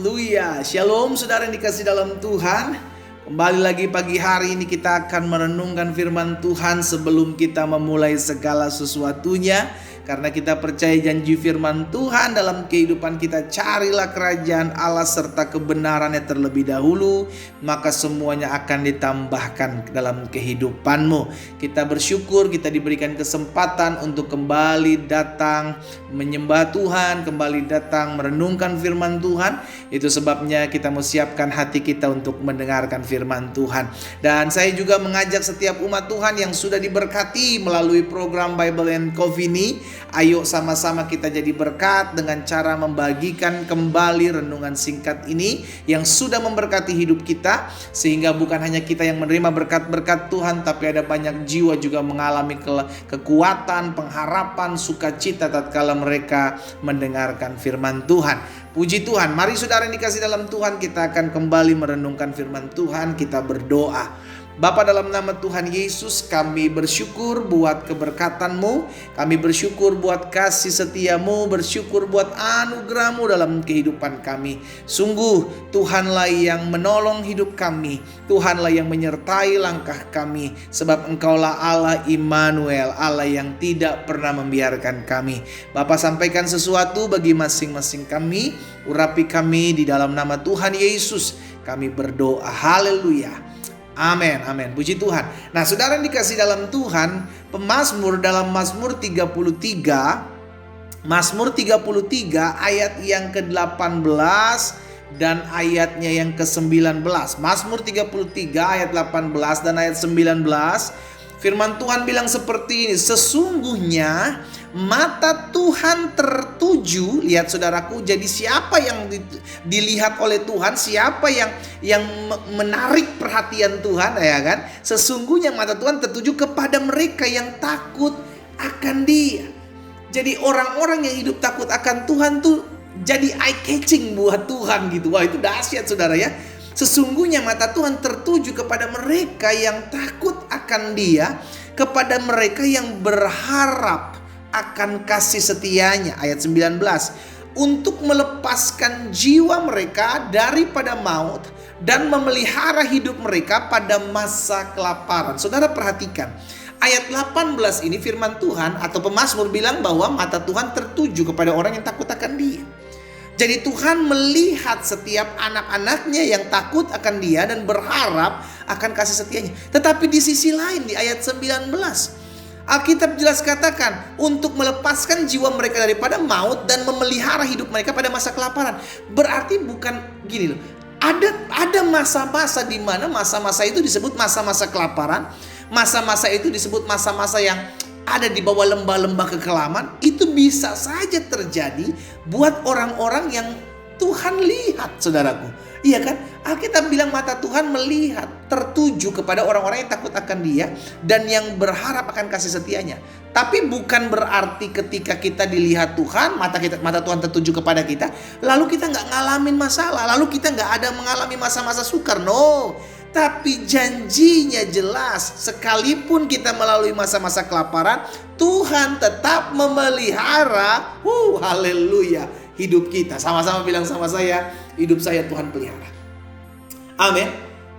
Haleluya. Shalom saudara yang dikasih dalam Tuhan. Kembali lagi pagi hari ini kita akan merenungkan firman Tuhan sebelum kita memulai segala sesuatunya. Karena kita percaya janji firman Tuhan dalam kehidupan kita. Carilah kerajaan Allah serta kebenarannya terlebih dahulu, maka semuanya akan ditambahkan dalam kehidupanmu. Kita bersyukur kita diberikan kesempatan untuk kembali datang menyembah Tuhan, kembali datang merenungkan firman Tuhan. Itu sebabnya kita mau siapkan hati kita untuk mendengarkan firman Tuhan. Dan saya juga mengajak setiap umat Tuhan yang sudah diberkati melalui program Bible and Coffee ini. Ayo sama-sama kita jadi berkat dengan cara membagikan kembali renungan singkat ini yang sudah memberkati hidup kita. Sehingga bukan hanya kita yang menerima berkat-berkat Tuhan, tapi ada banyak jiwa juga mengalami kekuatan, pengharapan, sukacita tatkala mereka mendengarkan firman Tuhan. Puji Tuhan, mari saudara yang dikasih dalam Tuhan, kita akan kembali merenungkan firman Tuhan. Kita berdoa. Bapa, dalam nama Tuhan Yesus, kami bersyukur buat keberkatan-Mu, kami bersyukur buat kasih setia-Mu, bersyukur buat anugerah-Mu dalam kehidupan kami. Sungguh Tuhanlah yang menolong hidup kami, Tuhanlah yang menyertai langkah kami, sebab Engkaulah Allah Immanuel, Allah yang tidak pernah membiarkan kami. Bapa, sampaikan sesuatu bagi masing-masing kami, urapi kami di dalam nama Tuhan Yesus. Kami berdoa, haleluya. Amin, amin. Puji Tuhan. Nah, saudara yang dikasih dalam Tuhan, pemazmur dalam Mazmur 33, Mazmur 33 ayat yang ke-18 dan ayatnya yang ke-19. Mazmur 33 ayat 18 dan ayat 19. Firman Tuhan bilang seperti ini, sesungguhnya mata Tuhan tertuju, lihat saudaraku, jadi siapa yang dilihat oleh Tuhan, siapa yang menarik perhatian Tuhan, ya kan? Sesungguhnya mata Tuhan tertuju kepada mereka yang takut akan Dia. Jadi orang-orang yang hidup takut akan Tuhan tuh jadi eye catching buat Tuhan gitu. Wah, itu dahsyat saudara ya. Sesungguhnya mata Tuhan tertuju kepada mereka yang takut akan Dia, kepada mereka yang berharap akan kasih setianya. Ayat 19, untuk melepaskan jiwa mereka daripada maut dan memelihara hidup mereka pada masa kelaparan. Saudara perhatikan, ayat 18 ini firman Tuhan atau pemazmur bilang bahwa mata Tuhan tertuju kepada orang yang takut akan Dia. Jadi Tuhan melihat setiap anak-anaknya yang takut akan Dia dan berharap akan kasih setianya. Tetapi di sisi lain di ayat 19, Alkitab jelas katakan untuk melepaskan jiwa mereka daripada maut dan memelihara hidup mereka pada masa kelaparan. Berarti bukan gini loh. Ada masa-masa di mana masa-masa itu disebut masa-masa kelaparan. Masa-masa itu disebut masa-masa yang ada di bawah lembah-lembah kekelaman. Itu bisa saja terjadi buat orang-orang yang Tuhan lihat, saudaraku. Iya kan? Alkitab bilang mata Tuhan melihat, tertuju kepada orang-orang yang takut akan Dia dan yang berharap akan kasih setianya. Tapi bukan berarti ketika kita dilihat Tuhan, mata Tuhan tertuju kepada kita, lalu kita nggak ngalamin masalah, lalu kita nggak ada mengalami masa-masa sukar. No. Tapi janjinya jelas, sekalipun kita melalui masa-masa kelaparan, Tuhan tetap memelihara, haleluya, hidup kita. Sama-sama bilang sama saya, hidup saya Tuhan pelihara. Amin.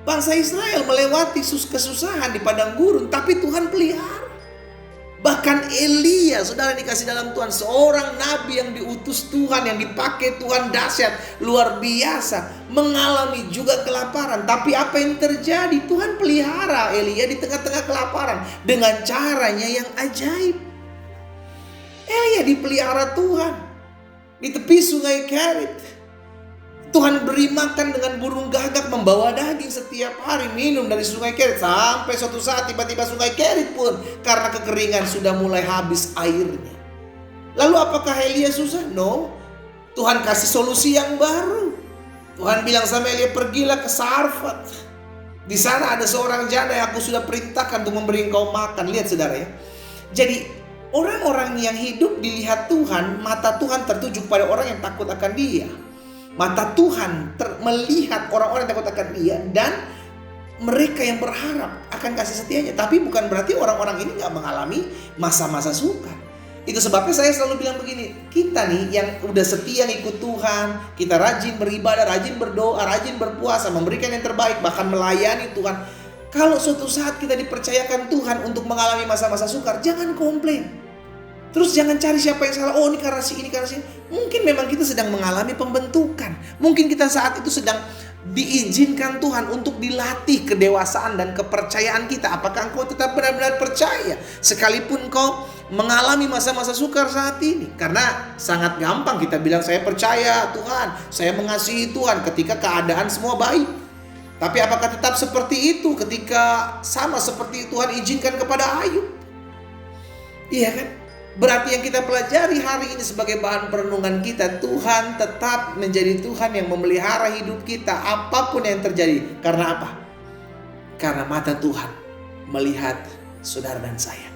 Bangsa Israel melewati kesusahan di padang gurun, tapi Tuhan pelihara. Bahkan Elia, saudara dikasih dalam Tuhan, seorang nabi yang diutus Tuhan, yang dipakai Tuhan dahsyat, luar biasa, mengalami juga kelaparan. Tapi apa yang terjadi? Tuhan pelihara Elia di tengah-tengah kelaparan dengan caranya yang ajaib. Elia dipelihara Tuhan di tepi sungai Kerit. Tuhan beri makan dengan burung gagak, membawa daging setiap hari, minum dari sungai Kerit. Sampai suatu saat tiba-tiba sungai Kerit pun karena kekeringan sudah mulai habis airnya. Lalu apakah Elia susah? No. Tuhan kasih solusi yang baru. Tuhan bilang sama Elia, pergilah ke Sarfat. Di sana ada seorang janda yang aku sudah perintahkan untuk memberi engkau makan. Lihat saudara ya. Jadi orang-orang yang hidup dilihat Tuhan, mata Tuhan tertuju kepada orang yang takut akan Dia. Mata Tuhan melihat orang-orang yang takut akan Dia dan mereka yang berharap akan kasih setianya. Tapi bukan berarti orang-orang ini gak mengalami masa-masa sukar. Itu sebabnya saya selalu bilang begini, kita nih yang udah setia ngikut Tuhan, kita rajin beribadah, rajin berdoa, rajin berpuasa, memberikan yang terbaik, bahkan melayani Tuhan. Kalau suatu saat kita dipercayakan Tuhan untuk mengalami masa-masa sukar, jangan komplain. Terus jangan cari siapa yang salah. Oh, ini karena si ini, karena si ini. Mungkin memang kita sedang mengalami pembentukan. Mungkin kita saat itu sedang diizinkan Tuhan untuk dilatih kedewasaan dan kepercayaan kita. Apakah engkau tetap benar-benar percaya sekalipun kau mengalami masa-masa sukar saat ini? Karena sangat gampang kita bilang saya percaya Tuhan, saya mengasihi Tuhan ketika keadaan semua baik. Tapi apakah tetap seperti itu ketika sama seperti Tuhan izinkan kepada Ayub? Iya kan? Berarti yang kita pelajari hari ini sebagai bahan perenungan kita, Tuhan tetap menjadi Tuhan yang memelihara hidup kita apapun yang terjadi. Karena apa? Karena mata Tuhan melihat saudara dan saya.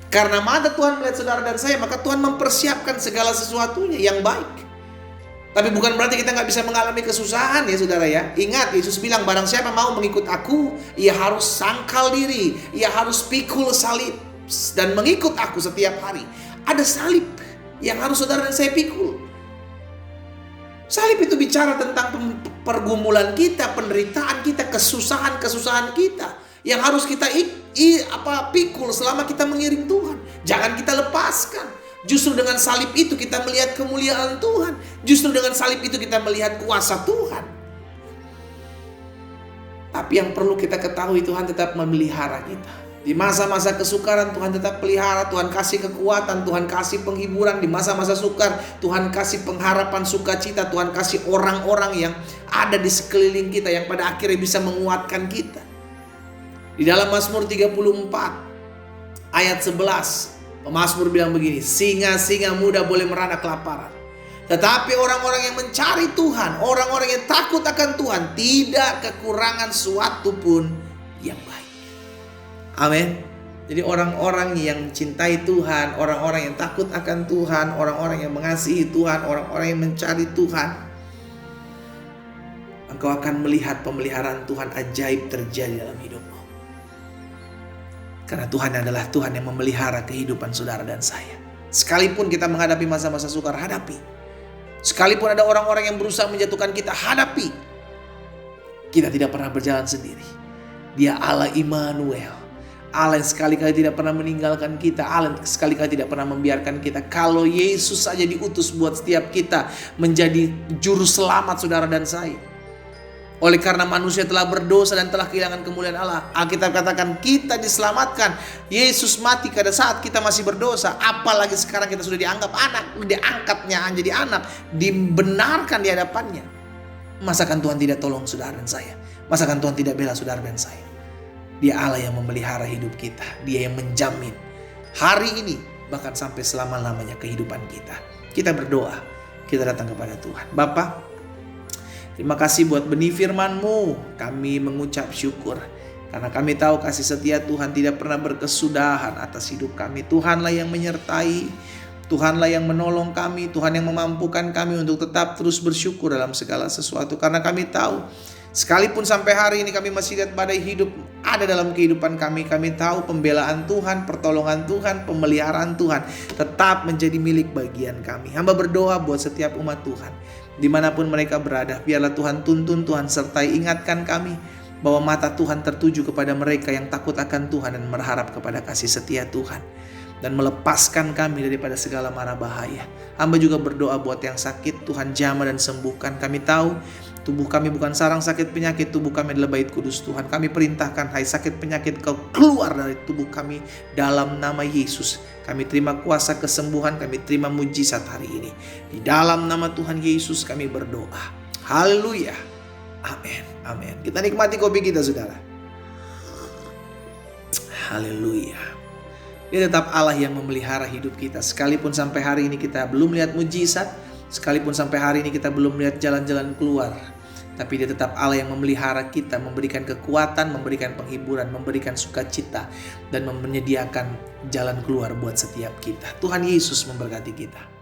Karena mata Tuhan melihat saudara dan saya, maka Tuhan mempersiapkan segala sesuatunya yang baik. Tapi bukan berarti kita nggak bisa mengalami kesusahan ya saudara ya. Ingat, Yesus bilang barang siapa mau mengikut aku, ia harus sangkal diri, ia harus pikul salib dan mengikut aku setiap hari. Ada salib yang harus saudara dan saya pikul. Salib itu bicara tentang pergumulan kita, penderitaan kita, kesusahan kita yang harus kita pikul selama kita mengiring Tuhan. Jangan kita lepaskan. Justru dengan salib itu kita melihat kemuliaan Tuhan. Justru dengan salib itu kita melihat kuasa Tuhan. Tapi yang perlu kita ketahui, Tuhan tetap memelihara kita. Di masa-masa kesukaran Tuhan tetap pelihara, Tuhan kasih kekuatan, Tuhan kasih penghiburan. Di masa-masa sukar Tuhan kasih pengharapan, sukacita. Tuhan kasih orang-orang yang ada di sekeliling kita yang pada akhirnya bisa menguatkan kita. Di dalam Mazmur 34 ayat 11, pemazmur bilang begini, singa-singa muda boleh merana kelaparan, tetapi orang-orang yang mencari Tuhan, orang-orang yang takut akan Tuhan, tidak kekurangan suatu pun yang baik. Amin. Jadi orang-orang yang cintai Tuhan, orang-orang yang takut akan Tuhan, orang-orang yang mengasihi Tuhan, orang-orang yang mencari Tuhan, engkau akan melihat pemeliharaan Tuhan ajaib terjadi dalam hidupmu. Karena Tuhan adalah Tuhan yang memelihara kehidupan saudara dan saya. Sekalipun kita menghadapi masa-masa sukar, hadapi. Sekalipun ada orang-orang yang berusaha menjatuhkan kita, hadapi. Kita tidak pernah berjalan sendiri. Dia Allah Immanuel. Allah yang sekali-kali tidak pernah meninggalkan kita. Allah yang sekali-kali tidak pernah membiarkan kita. Kalau Yesus saja diutus buat setiap kita menjadi juru selamat saudara dan saya. Oleh karena manusia telah berdosa dan telah kehilangan kemuliaan Allah, Alkitab katakan kita diselamatkan. Yesus mati pada saat kita masih berdosa. Apalagi sekarang kita sudah dianggap anak, diangkatnya jadi anak, dibenarkan di hadapannya. Masakan Tuhan tidak tolong saudara dan saya? Masakan Tuhan tidak bela saudara dan saya? Dia Allah yang memelihara hidup kita. Dia yang menjamin hari ini bahkan sampai selama-lamanya kehidupan kita. Kita berdoa, kita datang kepada Tuhan. Bapa, terima kasih buat benih firman-Mu. Kami mengucap syukur. Karena kami tahu kasih setia Tuhan tidak pernah berkesudahan atas hidup kami. Tuhanlah yang menyertai. Tuhanlah yang menolong kami. Tuhan yang memampukan kami untuk tetap terus bersyukur dalam segala sesuatu. Karena kami tahu sekalipun sampai hari ini kami masih lihat badai hidup ada dalam kehidupan kami. Kami tahu pembelaan Tuhan, pertolongan Tuhan, pemeliharaan Tuhan tetap menjadi milik bagian kami. Hamba berdoa buat setiap umat Tuhan. Dimanapun mereka berada, biarlah Tuhan tuntun, Tuhan sertai, ingatkan kami bahwa mata Tuhan tertuju kepada mereka yang takut akan Tuhan dan berharap kepada kasih setia Tuhan, dan melepaskan kami daripada segala mara bahaya. Hamba juga berdoa buat yang sakit, Tuhan jamah dan sembuhkan. Kami tahu tubuh kami bukan sarang sakit penyakit, tubuh kami adalah bait kudus Tuhan. Kami perintahkan, hai sakit penyakit, kau keluar dari tubuh kami dalam nama Yesus. Kami terima kuasa kesembuhan, kami terima mujizat hari ini. Di dalam nama Tuhan Yesus kami berdoa. Haleluya. Amin. Amin. Kita nikmati kopi kita saudara. Haleluya. Dia tetap Allah yang memelihara hidup kita. Sekalipun sampai hari ini kita belum melihat mujizat, sekalipun sampai hari ini kita belum melihat jalan-jalan keluar, tapi dia tetap Allah yang memelihara kita, memberikan kekuatan, memberikan penghiburan, memberikan sukacita, dan menyediakan jalan keluar buat setiap kita. Tuhan Yesus memberkati kita.